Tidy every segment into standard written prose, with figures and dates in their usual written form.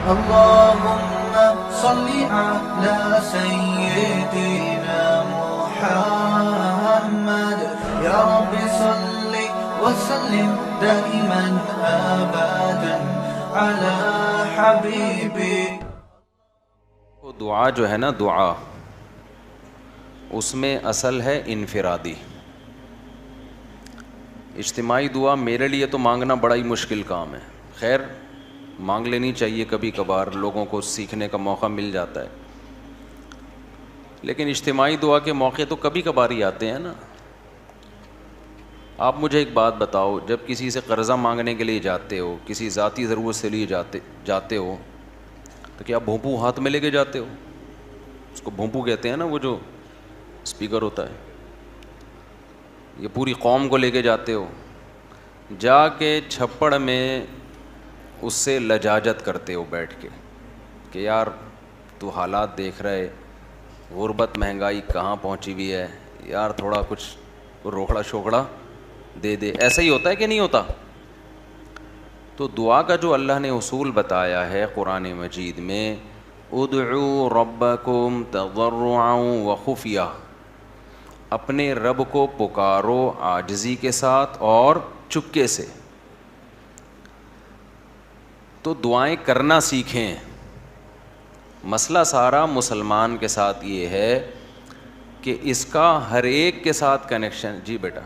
اللهم صل على سيدنا محمد يا رب صل وسلم دائما ابدا على حبيبك. وہ دعا جو ہے نا، دعا اس میں اصل ہے انفرادی. اجتماعی دعا میرے لیے تو مانگنا بڑا ہی مشکل کام ہے. خیر مانگ لینی چاہیے کبھی کبھار، لوگوں کو سیکھنے کا موقع مل جاتا ہے. لیکن اجتماعی دعا کے موقع تو کبھی کبھار ہی آتے ہیں نا. آپ مجھے ایک بات بتاؤ، جب کسی سے قرضہ مانگنے کے لیے جاتے ہو، کسی ذاتی ضرورت سے لیے جاتے ہو، تو کیا بھونپو ہاتھ میں لے کے جاتے ہو؟ اس کو بھونپو کہتے ہیں نا، وہ جو اسپیکر ہوتا ہے. یہ پوری قوم کو لے کے جاتے ہو، جا کے چھپڑ میں اس سے لجاجت کرتے ہو بیٹھ کے کہ یار تو حالات دیکھ رہے، غربت مہنگائی کہاں پہنچی ہوئی ہے، یار تھوڑا کچھ روکڑا شوکڑا دے دے. ایسا ہی ہوتا ہے کہ نہیں ہوتا؟ تو دعا کا جو اللہ نے اصول بتایا ہے قرآن مجید میں، ادعوا ربکم تضرعا وخفیہ، اپنے رب کو پکارو عاجزی کے ساتھ اور چپکے سے. تو دعائیں کرنا سیکھیں. مسئلہ سارا مسلمان کے ساتھ یہ ہے کہ اس کا ہر ایک کے ساتھ کنیکشن. جی بیٹا،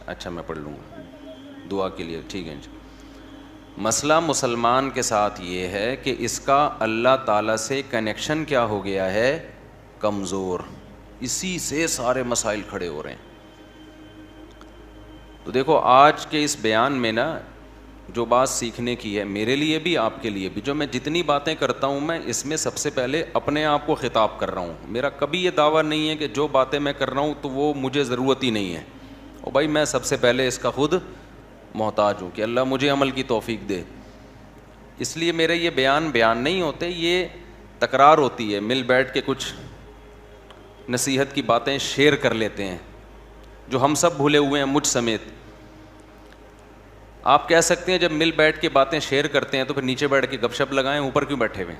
اچھا میں پڑھ لوں گا دعا کے لیے، ٹھیک ہے. مسئلہ مسلمان کے ساتھ یہ ہے کہ اس کا اللہ تعالیٰ سے کنیکشن کیا ہو گیا ہے؟ کمزور. اسی سے سارے مسائل کھڑے ہو رہے ہیں. تو دیکھو آج کے اس بیان میں نا جو بات سیکھنے کی ہے، میرے لیے بھی آپ کے لیے بھی، جو میں جتنی باتیں کرتا ہوں میں اس میں سب سے پہلے اپنے آپ کو خطاب کر رہا ہوں. میرا کبھی یہ دعویٰ نہیں ہے کہ جو باتیں میں کر رہا ہوں تو وہ مجھے ضرورت ہی نہیں ہے. اور بھائی میں سب سے پہلے اس کا خود محتاج ہوں کہ اللہ مجھے عمل کی توفیق دے. اس لیے میرے یہ بیان نہیں ہوتے، یہ تکرار ہوتی ہے. مل بیٹھ کے کچھ نصیحت کی باتیں شیئر کر لیتے ہیں جو ہم سب بھولے ہوئے ہیں، مجھ سمیت. آپ کہہ سکتے ہیں جب مل بیٹھ کے باتیں شیئر کرتے ہیں تو پھر نیچے بیٹھ کے گپ شپ لگائیں، اوپر کیوں بیٹھے ہوئے؟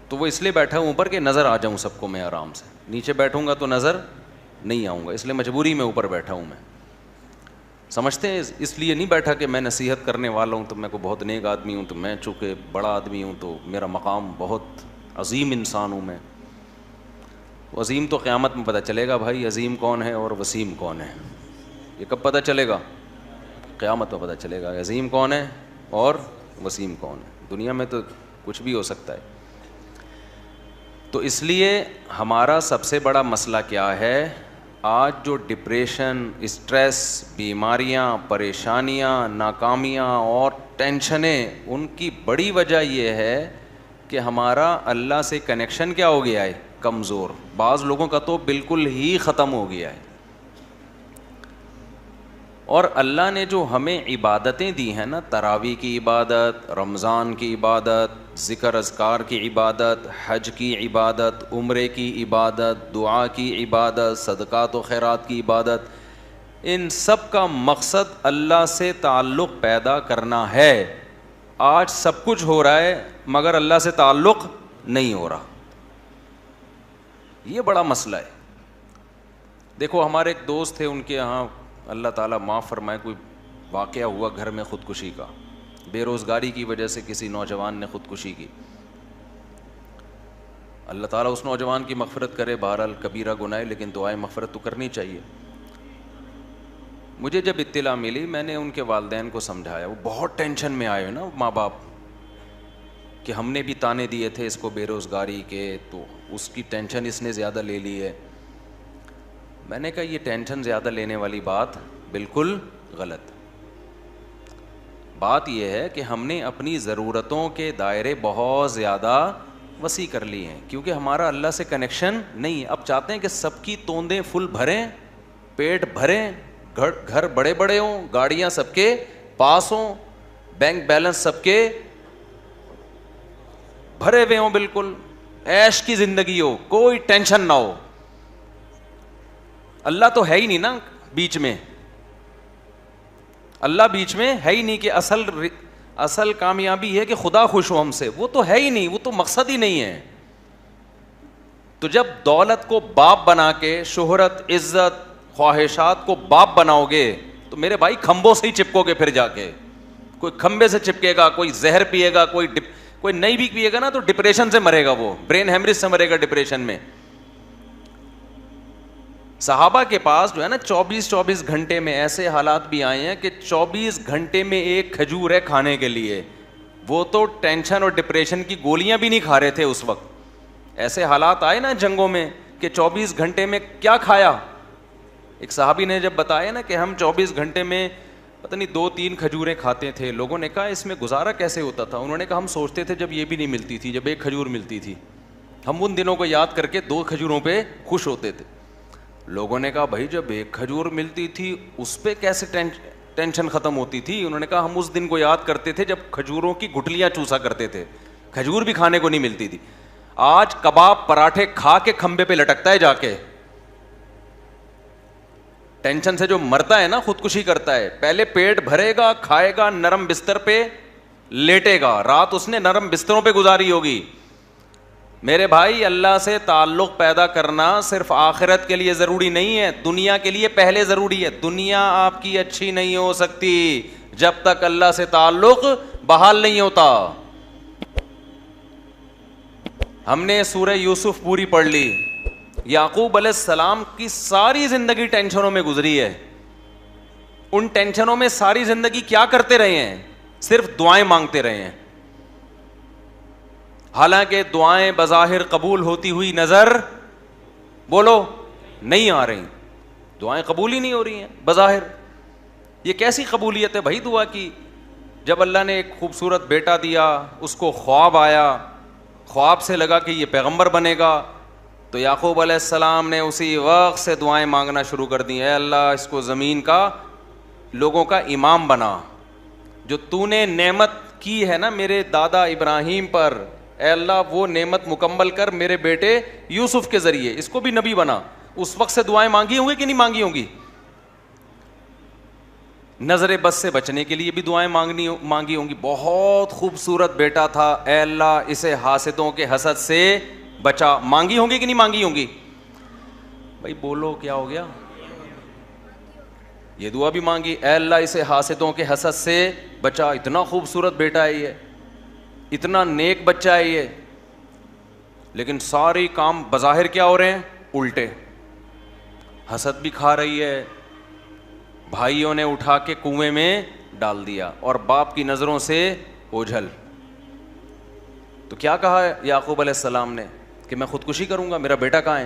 تو وہ اس لیے بیٹھا ہوں اوپر کہ نظر آ جاؤں سب کو میں آرام سے. نیچے بیٹھوں گا تو نظر نہیں آؤں گا، اس لیے مجبوری میں اوپر بیٹھا ہوں. میں سمجھتے ہیں اس لیے نہیں بیٹھا کہ میں نصیحت کرنے والا ہوں تو میں کو بہت نیک آدمی ہوں، تو میں چونکہ بڑا آدمی ہوں تو میرا مقام بہت عظیم انسان ہوں میں. عظیم تو قیامت میں پتہ چلے گا بھائی، عظیم کون ہے اور وسیم کون ہے. یہ کب پتہ چلے گا؟ قیامت میں پتہ چلے گا عظیم کون ہے اور وسیم کون ہے. دنیا میں تو کچھ بھی ہو سکتا ہے. تو اس لیے ہمارا سب سے بڑا مسئلہ کیا ہے؟ آج جو ڈپریشن، اسٹریس، بیماریاں، پریشانیاں، ناکامیاں اور ٹینشنیں، ان کی بڑی وجہ یہ ہے کہ ہمارا اللہ سے کنیکشن کیا ہو گیا ہے؟ کمزور. بعض لوگوں کا تو بالکل ہی ختم ہو گیا ہے. اور اللہ نے جو ہمیں عبادتیں دی ہیں نا، تراویح کی عبادت، رمضان کی عبادت، ذکر اذکار کی عبادت، حج کی عبادت، عمرے کی عبادت، دعا کی عبادت، صدقات و خیرات کی عبادت، ان سب کا مقصد اللہ سے تعلق پیدا کرنا ہے. آج سب کچھ ہو رہا ہے مگر اللہ سے تعلق نہیں ہو رہا. یہ بڑا مسئلہ ہے. دیکھو ہمارے ایک دوست تھے، ان کے یہاں اللہ تعالیٰ معاف فرمائے کوئی واقعہ ہوا گھر میں خودکشی کا. بے روزگاری کی وجہ سے کسی نوجوان نے خودکشی کی. اللہ تعالیٰ اس نوجوان کی مغفرت کرے. بہرحال کبیرہ گناہ ہے لیکن دعائے مغفرت تو کرنی چاہیے. مجھے جب اطلاع ملی میں نے ان کے والدین کو سمجھایا. وہ بہت ٹینشن میں آئے نا ماں باپ کہ ہم نے بھی تانے دیے تھے اس کو بے روزگاری کے، تو اس کی ٹینشن اس نے زیادہ لے لی ہے. میں نے کہا یہ ٹینشن زیادہ لینے والی بات بالکل غلط. بات یہ ہے کہ ہم نے اپنی ضرورتوں کے دائرے بہت زیادہ وسیع کر لی ہیں کیونکہ ہمارا اللہ سے کنیکشن نہیں ہے. اب چاہتے ہیں کہ سب کی توندیں فل بھریں، پیٹ بھریں، گھر بڑے بڑے ہوں، گاڑیاں سب کے پاس ہوں، بینک بیلنس سب کے بھرے ہوئے ہوں، بالکل عیش کی زندگی ہو، کوئی ٹینشن نہ ہو. اللہ تو ہے ہی نہیں نا بیچ میں. اللہ بیچ میں ہے ہی نہیں کہ اصل کامیابی ہے کہ خدا خوش ہو ہم سے، وہ تو ہے ہی نہیں، وہ تو مقصد ہی نہیں ہے. تو جب دولت کو باپ بنا کے شہرت عزت خواہشات کو باپ بناؤ گے تو میرے بھائی کھمبوں سے ہی چپکو گے. پھر جا کے کوئی کھمبے سے چپکے گا، کوئی زہر پیے گا، کوئی نہیں بھی پیے گا نا تو ڈپریشن سے مرے گا، وہ برین ہیمریج سے مرے گا ڈپریشن میں. صحابہ کے پاس جو ہے نا 24 گھنٹے میں ایسے حالات بھی آئے ہیں کہ 24 گھنٹے میں ایک کھجور ہے کھانے کے لیے. وہ تو ٹینشن اور ڈپریشن کی گولیاں بھی نہیں کھا رہے تھے اس وقت. ایسے حالات آئے نا جنگوں میں کہ 24 گھنٹے میں کیا کھایا. ایک صحابی نے جب بتایا نا کہ ہم 24 گھنٹے میں پتہ نہیں 2-3 کھجوریں کھاتے تھے. لوگوں نے کہا اس میں گزارا کیسے ہوتا تھا؟ انہوں نے کہا ہم سوچتے تھے جب یہ بھی نہیں ملتی تھی، جب ایک کھجور ملتی تھی، ہم ان دنوں کو یاد کر کے 2 کھجوروں پہ خوش ہوتے تھے. لوگوں نے کہا بھائی جب ایک کھجور ملتی تھی اس پہ کیسے ٹینشن ختم ہوتی تھی؟ انہوں نے کہا ہم اس دن کو یاد کرتے تھے جب کھجوروں کی گٹلیاں چوسا کرتے تھے، کھجور بھی کھانے کو نہیں ملتی تھی. آج کباب پراٹھے کھا کے کھمبے پہ لٹکتا ہے جا کے. ٹینشن سے جو مرتا ہے نا خودکشی کرتا ہے. پہلے پیٹ بھرے گا، کھائے گا، نرم بستر پہ لیٹے گا، رات اس نے نرم بستروں پہ گزاری ہوگی. میرے بھائی اللہ سے تعلق پیدا کرنا صرف آخرت کے لیے ضروری نہیں ہے، دنیا کے لیے پہلے ضروری ہے. دنیا آپ کی اچھی نہیں ہو سکتی جب تک اللہ سے تعلق بحال نہیں ہوتا. ہم نے سورہ یوسف پوری پڑھ لی. یعقوب علیہ السلام کی ساری زندگی ٹینشنوں میں گزری ہے. ان ٹینشنوں میں ساری زندگی کیا کرتے رہے ہیں؟ صرف دعائیں مانگتے رہے ہیں. حالانکہ دعائیں بظاہر قبول ہوتی ہوئی نظر بولو نہیں آ رہی. دعائیں قبول ہی نہیں ہو رہی ہیں بظاہر. یہ کیسی قبولیت ہے بھائی دعا کی؟ جب اللہ نے ایک خوبصورت بیٹا دیا، اس کو خواب آیا، خواب سے لگا کہ یہ پیغمبر بنے گا، تو یعقوب علیہ السلام نے اسی وقت سے دعائیں مانگنا شروع کر دی. اے اللہ اس کو زمین کا لوگوں کا امام بنا. جو تو نے نعمت کی ہے نا میرے دادا ابراہیم پر، اے اللہ وہ نعمت مکمل کر میرے بیٹے یوسف کے ذریعے، اس کو بھی نبی بنا. اس وقت سے دعائیں مانگی ہوں گی کہ نہیں مانگی ہوں گی؟ نظر بد سے بچنے کے لیے بھی دعائیں مانگی ہوں گی. بہت خوبصورت بیٹا تھا، اے اللہ اسے حاسدوں کے حسد سے بچا. مانگی ہوں گی کہ نہیں مانگی ہوں گی؟ بھائی بولو کیا ہو گیا؟ یہ دعا بھی مانگی، اے اللہ اسے حاسدوں کے حسد سے بچا. اتنا خوبصورت بیٹا ہے یہ، اتنا نیک بچہ ہے یہ، لیکن سارے کام بظاہر کیا ہو رہے ہیں؟ الٹے. حسد بھی کھا رہی ہے، بھائیوں نے اٹھا کے کنویں میں ڈال دیا، اور باپ کی نظروں سے اوجھل. تو کیا کہا یعقوب علیہ السلام نے کہ میں خودکشی کروں گا؟ میرا بیٹا کہاں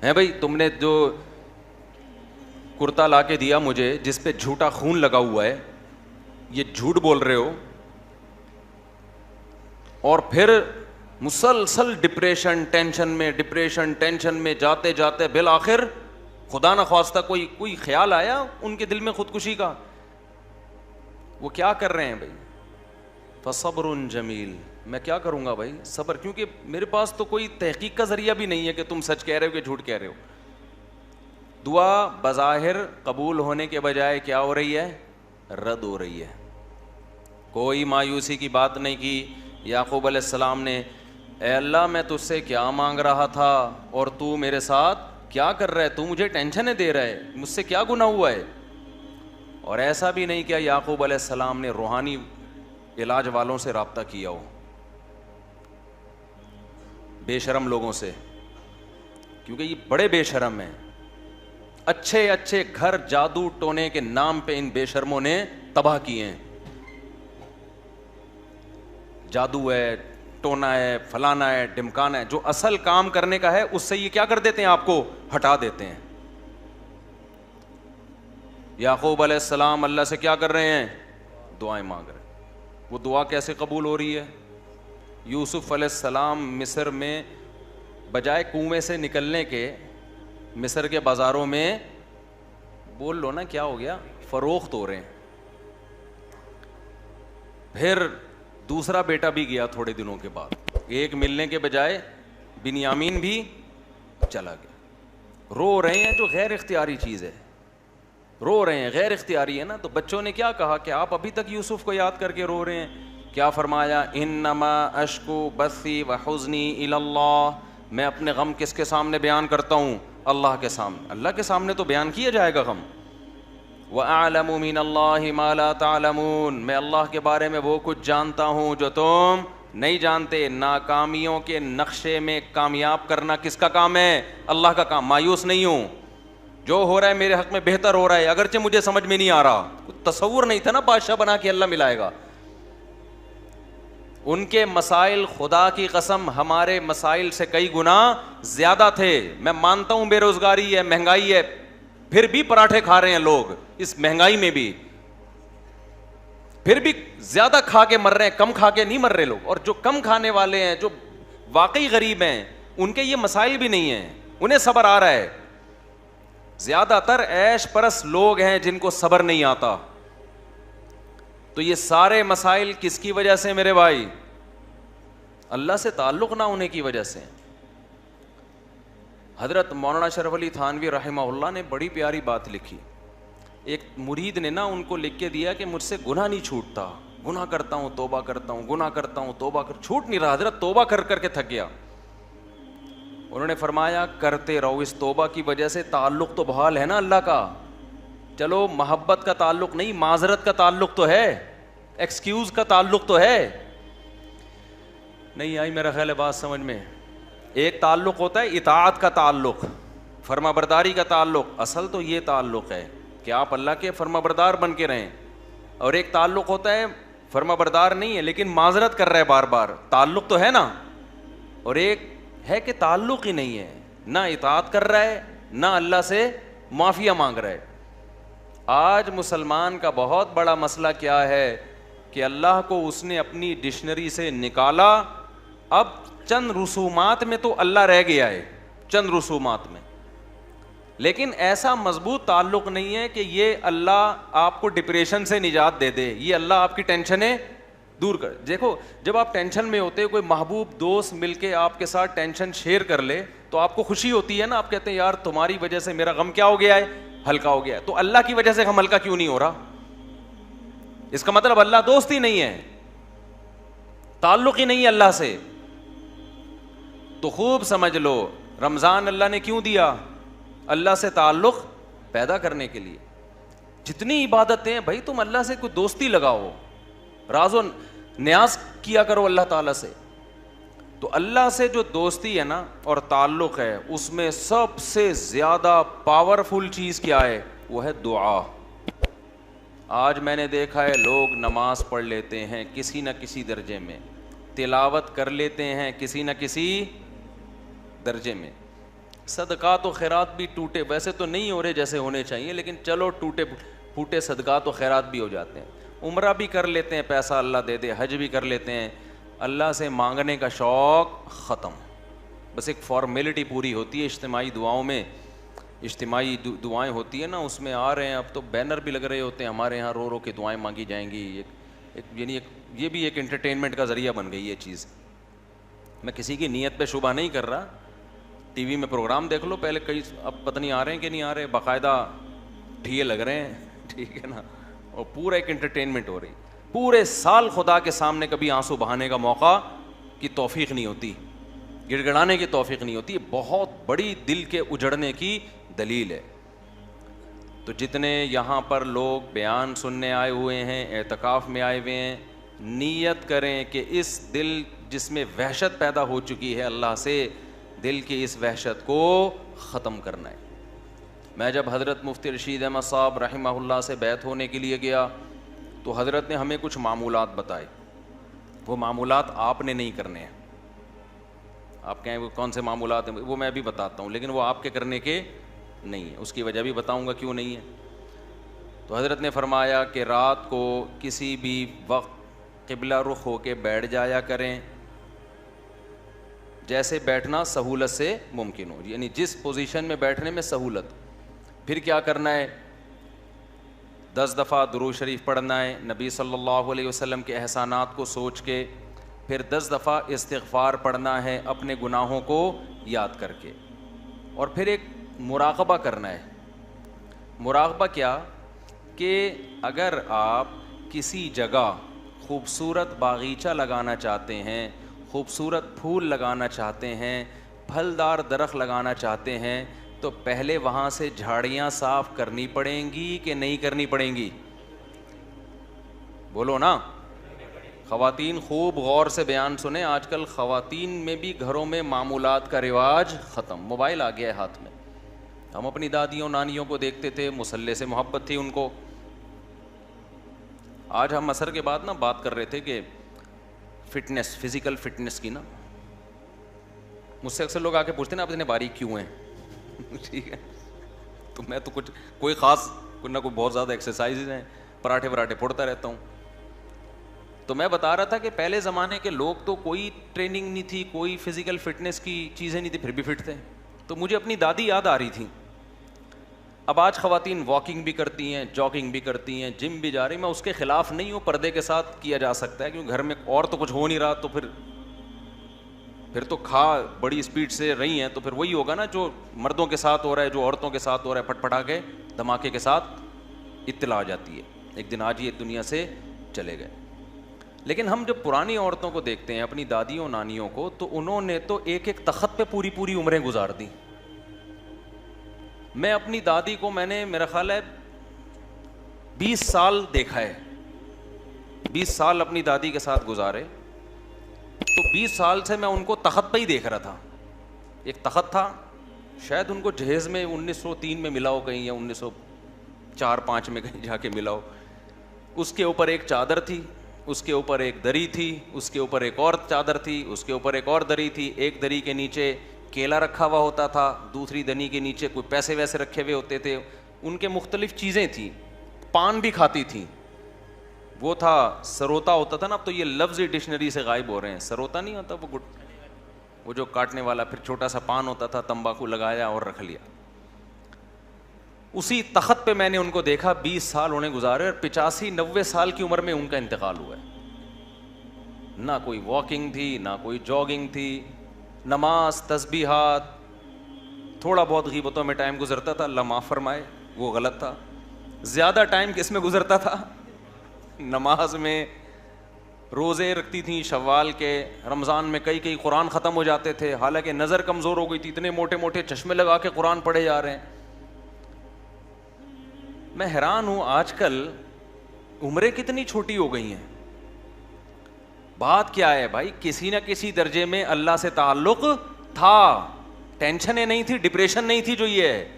ہے بھائی؟ تم نے جو کرتا لا کے دیا مجھے جس پہ جھوٹا خون لگا ہوا ہے، یہ جھوٹ بول رہے ہو، اور پھر مسلسل ڈپریشن ٹینشن میں جاتے جاتے بالآخر خدا نہ خواستہ کوئی خیال آیا ان کے دل میں خودکشی کا. وہ کیا کر رہے ہیں بھائی؟ فصبر جمیل. میں کیا کروں گا بھائی؟ صبر، کیونکہ میرے پاس تو کوئی تحقیق کا ذریعہ بھی نہیں ہے کہ تم سچ کہہ رہے ہو کہ جھوٹ کہہ رہے ہو. دعا بظاہر قبول ہونے کے بجائے کیا ہو رہی ہے؟ رد ہو رہی ہے. کوئی مایوسی کی بات نہیں کی. یعقوب علیہ السلام نے، اے اللہ میں تجھ سے کیا مانگ رہا تھا اور تو میرے ساتھ کیا کر رہا ہے؟ تو مجھے ٹینشنیں دے رہا ہے، مجھ سے کیا گناہ ہوا ہے؟ اور ایسا بھی نہیں کیا یعقوب علیہ السلام نے روحانی علاج والوں سے رابطہ کیا ہو، بے شرم لوگوں سے، کیونکہ یہ بڑے بے شرم ہیں. اچھے اچھے گھر جادو ٹونے کے نام پہ ان بے شرموں نے تباہ کیے ہیں. جادو ہے، ٹونا ہے، فلانا ہے، ڈمکانا ہے. جو اصل کام کرنے کا ہے اس سے یہ کیا کر دیتے ہیں؟ آپ کو ہٹا دیتے ہیں. یعقوب علیہ السلام اللہ سے کیا کر رہے ہیں؟ دعائیں مانگ رہے ہیں. وہ دعا کیسے قبول ہو رہی ہے؟ یوسف علیہ السلام مصر میں بجائے کنویں سے نکلنے کے مصر کے بازاروں میں، بول لو نا کیا ہو گیا، فروخت ہو رہے ہیں. پھر دوسرا بیٹا بھی گیا تھوڑے دنوں کے بعد. ایک ملنے کے بجائے بنیامین بھی چلا گیا. رو رہے ہیں جو غیر اختیاری چیز ہے. رو رہے ہیں, غیر اختیاری ہے نا. تو بچوں نے کیا کہا کہ آپ ابھی تک یوسف کو یاد کر کے رو رہے ہیں. کیا فرمایا, انما اشکو بثی وحزنی الی اللہ, میں اپنے غم کس کے سامنے بیان کرتا ہوں؟ اللہ کے سامنے. اللہ کے سامنے تو بیان کیا جائے گا غم. وَأَعْلَمُ مِنَ اللَّهِ مَا لَا تَعْلَمُونَ, میں اللہ کے بارے میں وہ کچھ جانتا ہوں جو تم نہیں جانتے. ناکامیوں کے نقشے میں کامیاب کرنا کس کا کام ہے؟ اللہ کا کام. مایوس نہیں ہوں, جو ہو رہا ہے میرے حق میں بہتر ہو رہا ہے, اگرچہ مجھے سمجھ میں نہیں آ رہا. تصور نہیں تھا نا بادشاہ بنا کے اللہ ملائے گا. ان کے مسائل خدا کی قسم ہمارے مسائل سے کئی گنا زیادہ تھے. میں مانتا ہوں بے روزگاری ہے, مہنگائی ہے, پھر بھی پراٹھے کھا رہے ہیں لوگ اس مہنگائی میں بھی, پھر بھی زیادہ کھا کے مر رہے ہیں, کم کھا کے نہیں مر رہے لوگ. اور جو کم کھانے والے ہیں, جو واقعی غریب ہیں, ان کے یہ مسائل بھی نہیں ہیں, انہیں صبر آ رہا ہے. زیادہ تر عیش پرست لوگ ہیں جن کو صبر نہیں آتا. تو یہ سارے مسائل کس کی وجہ سے میرے بھائی؟ اللہ سے تعلق نہ ہونے کی وجہ سے. حضرت مولانا شرف علی تھانوی رحمہ اللہ نے بڑی پیاری بات لکھی. ایک مرید نے نا ان کو لکھ کے دیا کہ مجھ سے گناہ نہیں چھوٹتا, گناہ کرتا ہوں توبہ کرتا ہوں, گناہ کرتا ہوں توبہ چھوٹ نہیں رہا. حضرت توبہ کر کر کے تھک گیا. انہوں نے فرمایا کرتے رہو, اس توبہ کی وجہ سے تعلق تو بحال ہے نا اللہ کا. چلو محبت کا تعلق نہیں, معذرت کا تعلق تو ہے, ایکسکیوز کا تعلق تو ہے. نہیں آئی میرا خیال ہے بات سمجھ میں. ایک تعلق ہوتا ہے اطاعت کا تعلق, فرما برداری کا تعلق. اصل تو یہ تعلق ہے کہ آپ اللہ کے فرما بردار بن کے رہیں. اور ایک تعلق ہوتا ہے فرما بردار نہیں ہے لیکن معذرت کر رہا ہے بار بار, تعلق تو ہے نا. اور ایک ہے کہ تعلق ہی نہیں ہے, نہ اطاعت کر رہا ہے نہ اللہ سے معافیہ مانگ رہا ہے. آج مسلمان کا بہت بڑا مسئلہ کیا ہے کہ اللہ کو اس نے اپنی ڈکشنری سے نکالا, اب چند رسومات میں تو اللہ رہ گیا ہے, چند رسومات میں, لیکن ایسا مضبوط تعلق نہیں ہے کہ یہ اللہ آپ کو ڈپریشن سے نجات دے دے, یہ اللہ آپ کی ٹینشنیں دور کر. دیکھو جب آپ ٹینشن میں ہوتے, کوئی محبوب دوست مل کے آپ کے ساتھ ٹینشن شیئر کر لے تو آپ کو خوشی ہوتی ہے نا, آپ کہتے ہیں یار تمہاری وجہ سے میرا غم کیا ہو گیا ہے, ہلکا ہو گیا ہے. تو اللہ کی وجہ سے غم ہلکا کیوں نہیں ہو رہا؟ اس کا مطلب اللہ دوست ہی نہیں ہے, تعلق ہی نہیں ہے اللہ سے. تو خوب سمجھ لو, رمضان اللہ نے کیوں دیا؟ اللہ سے تعلق پیدا کرنے کے لیے. جتنی عبادتیں ہیں بھائی تم اللہ سے کوئی دوستی لگاؤ, راز و نیاز کیا کرو اللہ تعالیٰ سے. تو اللہ سے جو دوستی ہے نا اور تعلق ہے, اس میں سب سے زیادہ پاورفل چیز کیا ہے؟ وہ ہے دعا. آج میں نے دیکھا ہے لوگ نماز پڑھ لیتے ہیں کسی نہ کسی درجے میں, تلاوت کر لیتے ہیں کسی نہ کسی درجے میں, صدقات و خیرات بھی ٹوٹے, ویسے تو نہیں ہو رہے جیسے ہونے چاہیے, لیکن چلو ٹوٹے پھوٹے صدقات و خیرات بھی ہو جاتے ہیں. عمرہ بھی کر لیتے ہیں, پیسہ اللہ دے دے, حج بھی کر لیتے ہیں, اللہ سے مانگنے کا شوق ختم. بس ایک فارمیلٹی پوری ہوتی ہے اجتماعی دعاؤں میں, اجتماعی دعائیں ہوتی ہیں نا, اس میں آ رہے ہیں. اب تو بینر بھی لگ رہے ہوتے ہیں ہمارے یہاں, رو رو کے دعائیں مانگی جائیں گی. یعنی یہ بھی ایک انٹرٹینمنٹ کا ذریعہ بن گئی یہ چیز. میں کسی کی نیت پہ شبہ نہیں کر رہا, ٹی وی میں پروگرام دیکھ لو پہلے, کئی اب پتہ نہیں آ رہے ہیں کہ نہیں آ رہے, باقاعدہ ٹھیے لگ رہے ہیں, ٹھیک ہے نا, اور پورا ایک انٹرٹینمنٹ ہو رہی. پورے سال خدا کے سامنے کبھی آنسو بہانے کا موقع کی توفیق نہیں ہوتی, گڑ گڑانے کی توفیق نہیں ہوتی. بہت بڑی دل کے اجڑنے کی دلیل ہے. تو جتنے یہاں پر لوگ بیان سننے آئے ہوئے ہیں, اعتکاف میں آئے ہوئے ہیں, نیت کریں کہ اس دل جس میں وحشت پیدا ہو چکی ہے اللہ سے, دل کی اس وحشت کو ختم کرنا ہے. میں جب حضرت مفتی رشید احمد صاحب رحمہ اللہ سے بیعت ہونے کے لیے گیا تو حضرت نے ہمیں کچھ معمولات بتائے. وہ معمولات آپ نے نہیں کرنے ہیں. آپ کہیں وہ کون سے معمولات ہیں, وہ میں بھی بتاتا ہوں, لیکن وہ آپ کے کرنے کے نہیں ہیں. اس کی وجہ بھی بتاؤں گا کیوں نہیں ہے. تو حضرت نے فرمایا کہ رات کو کسی بھی وقت قبلہ رخ ہو کے بیٹھ جایا کریں, جیسے بیٹھنا سہولت سے ممکن ہو, یعنی جس پوزیشن میں بیٹھنے میں سہولت. پھر کیا کرنا ہے؟ 10 دفعہ درود شریف پڑھنا ہے نبی صلی اللہ علیہ وسلم کے احسانات کو سوچ کے. پھر 10 دفعہ استغفار پڑھنا ہے اپنے گناہوں کو یاد کر کے. اور پھر ایک مراقبہ کرنا ہے مراقبہ کیا کہ اگر آپ کسی جگہ خوبصورت باغیچہ لگانا چاہتے ہیں, خوبصورت پھول لگانا چاہتے ہیں, پھلدار درخت لگانا چاہتے ہیں, تو پہلے وہاں سے جھاڑیاں صاف کرنی پڑیں گی کہ نہیں کرنی پڑیں گی؟ بولو نا. خواتین خوب غور سے بیان سنیں. آج کل خواتین میں بھی گھروں میں معمولات کا رواج ختم, موبائل آ گیا ہے ہاتھ میں. ہم اپنی دادیوں نانیوں کو دیکھتے تھے, مصلے سے محبت تھی ان کو. آج ہم عصر کے بعد نا بات کر رہے تھے کہ فٹنس, فزیکل فٹنس کی نا. مجھ سے اکثر لوگ آ کے پوچھتے ہیں نا آپ اتنے باریک کیوں ہیں. ٹھیک ہے, تو میں تو کچھ کوئی خاص کوئی نہ کوئی بہت زیادہ ایکسرسائز ہیں, پراٹھے وراٹھے پھوڑتا رہتا ہوں. تو میں بتا رہا تھا کہ پہلے زمانے کے لوگ تو کوئی ٹریننگ نہیں تھی, کوئی فزیکل فٹنس کی چیزیں نہیں تھی, پھر بھی فٹ تھے. تو مجھے اپنی دادی یاد آ رہی تھی. اب آج خواتین واکنگ بھی کرتی ہیں, جاگنگ بھی کرتی ہیں, جم بھی جا رہی ہیں. میں اس کے خلاف نہیں ہوں, پردے کے ساتھ کیا جا سکتا ہے, کیونکہ گھر میں اور تو کچھ ہو نہیں رہا, تو پھر تو کھا بڑی اسپیڈ سے رہی ہیں, تو پھر وہی ہوگا نا جو مردوں کے ساتھ ہو رہا ہے, جو عورتوں کے ساتھ ہو رہا ہے, پھٹ پٹا کے دھماکے کے ساتھ اطلاع آ جاتی ہے. ایک دن آج یہ دنیا سے چلے گئے. لیکن ہم جب پرانی عورتوں کو دیکھتے ہیں, اپنی دادیوں نانیوں کو, تو انہوں نے تو ایک ایک تخت پہ پوری پوری عمریں گزار دی. میں اپنی دادی کو میں نے میرا خیال ہے 20 سال دیکھا ہے, 20 سال اپنی دادی کے ساتھ گزارے. تو 20 سال سے میں ان کو تخت پہ ہی دیکھ رہا تھا. ایک تخت تھا, شاید ان کو جہیز میں 1903 میں ملا ہو کہیں, یا 1904-05 میں کہیں جا کے ملا ہو. اس کے اوپر ایک چادر تھی, اس کے اوپر ایک دری تھی, اس کے اوپر ایک اور چادر تھی, اس کے اوپر ایک اور دری تھی. ایک دری کے نیچے کیلا رکھا ہوا ہوتا تھا, دوسری دنی کے نیچے کوئی پیسے ویسے رکھے ہوئے ہوتے تھے. ان کے مختلف چیزیں تھیں. پان بھی کھاتی تھیں. وہ تھا سروتا ہوتا تھا نا, اب تو یہ لفظ ڈکشنری سے غائب ہو رہے ہیں. سروتا نہیں ہوتا وہ جو کاٹنے والا, پھر چھوٹا سا پان ہوتا تھا, تمباکو لگایا اور رکھ لیا. اسی تخت پہ میں نے ان کو دیکھا. 20 سال انہیں گزارے, اور 85-90 سال کی عمر میں ان کا انتقال ہوا ہے. نہ کوئی واکنگ تھی, نہ کوئی جاگنگ تھی, نماز, تسبیحات, تھوڑا بہت غیبتوں میں ٹائم گزرتا تھا, اللہ معاف فرمائے وہ غلط تھا. زیادہ ٹائم کس میں گزرتا تھا؟ نماز میں. روزے رکھتی تھیں شوال کے, رمضان میں کئی قرآن ختم ہو جاتے تھے, حالانکہ نظر کمزور ہو گئی تھی, اتنے موٹے موٹے چشمے لگا کے قرآن پڑھے جا رہے ہیں. میں حیران ہوں آج کل عمریں کتنی چھوٹی ہو گئی ہیں. بات کیا ہے بھائی؟ کسی نہ کسی درجے میں اللہ سے تعلق تھا, ٹینشنیں نہیں تھی, ڈپریشن نہیں تھی جو یہ ہے.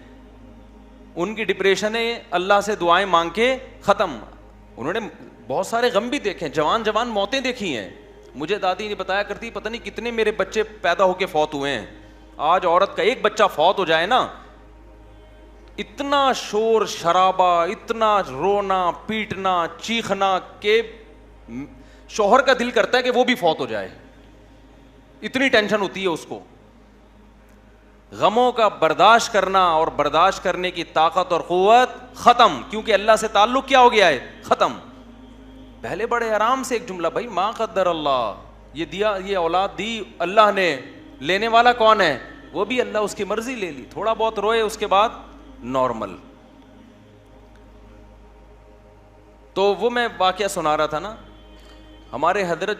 ان کی ڈپریشنیں اللہ سے دعائیں مانگ کے ختم. انہوں نے بہت سارے غم بھی دیکھے, جوان موتیں دیکھی ہیں. مجھے دادی نے بتایا کرتی, پتہ نہیں کتنے میرے بچے پیدا ہو کے فوت ہوئے ہیں. آج عورت کا ایک بچہ فوت ہو جائے نا, اتنا شور شرابہ, اتنا رونا پیٹنا چیخنا کہ شوہر کا دل کرتا ہے کہ وہ بھی فوت ہو جائے, اتنی ٹینشن ہوتی ہے اس کو. غموں کا برداشت کرنا اور برداشت کرنے کی طاقت اور قوت ختم, کیونکہ اللہ سے تعلق کیا ہو گیا ہے؟ ختم. پہلے بڑے آرام سے ایک جملہ, بھائی ما قدر اللہ, یہ دیا, یہ اولاد دی اللہ نے, لینے والا کون ہے؟ وہ بھی اللہ, اس کی مرضی لے لی. تھوڑا بہت روئے, اس کے بعد نارمل. تو وہ میں واقعہ سنا رہا تھا نا, ہمارے حضرت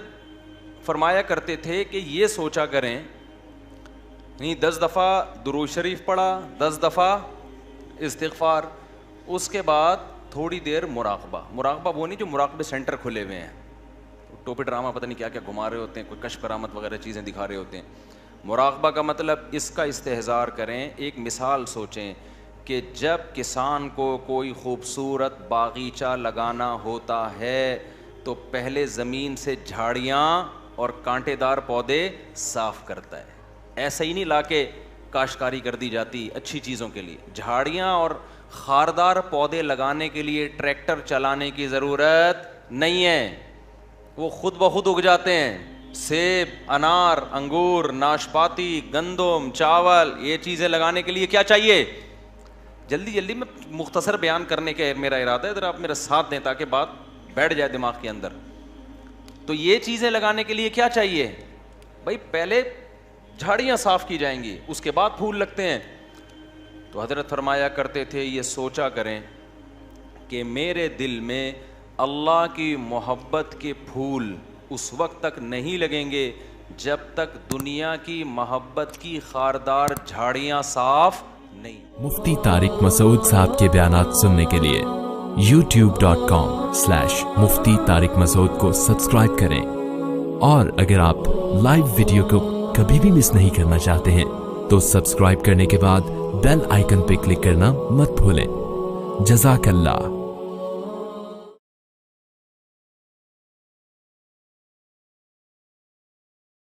فرمایا کرتے تھے کہ یہ سوچا کریں, نہیں 10 دفعہ درود شریف پڑھا, 10 دفعہ استغفار, اس کے بعد تھوڑی دیر مراقبہ. مراقبہ وہ نہیں جو مراقبے سینٹر کھلے ہوئے ہیں, ٹوپی ڈرامہ پتہ نہیں کیا کیا گھما رہے ہوتے ہیں, کوئی کشف کرامت وغیرہ چیزیں دکھا رہے ہوتے ہیں. مراقبہ کا مطلب اس کا استحضار کریں. ایک مثال سوچیں کہ جب کسان کو کوئی خوبصورت باغیچہ لگانا ہوتا ہے تو پہلے زمین سے جھاڑیاں اور کانٹے دار پودے صاف کرتا ہے. ایسا ہی نہیں لا کے کاشتکاری کر دی جاتی اچھی چیزوں کے لیے. جھاڑیاں اور خاردار پودے لگانے کے لیے ٹریکٹر چلانے کی ضرورت نہیں ہے, وہ خود بخود اگ جاتے ہیں. سیب, انار, انگور, ناشپاتی, گندم, چاول, یہ چیزیں لگانے کے لیے کیا چاہیے؟ جلدی میں مختصر بیان کرنے کا میرا ارادہ ہے, ادھر آپ میرا ساتھ دیں تاکہ بات بیٹھ جائے دماغ کے اندر. تو یہ چیزیں لگانے کے لیے کیا چاہیے بھائی؟ پہلے جھاڑیاں صاف کی جائیں گی, اس کے بعد پھول لگتے ہیں. تو حضرت فرمایا کرتے تھے یہ سوچا کریں کہ میرے دل میں اللہ کی محبت کے پھول اس وقت تک نہیں لگیں گے جب تک دنیا کی محبت کی خاردار جھاڑیاں صاف نہیں. مفتی طارق مسعود صاحب کے بیانات سننے کے لیے youtube.com/مفتی طارق مسعود کو سبسکرائب کریں، اور اگر آپ لائیو ویڈیو کو کبھی بھی مس نہیں کرنا چاہتے ہیں تو سبسکرائب کرنے کے بعد بیل آئیکن پہ کلک کرنا مت بھولیں. جزاک اللہ.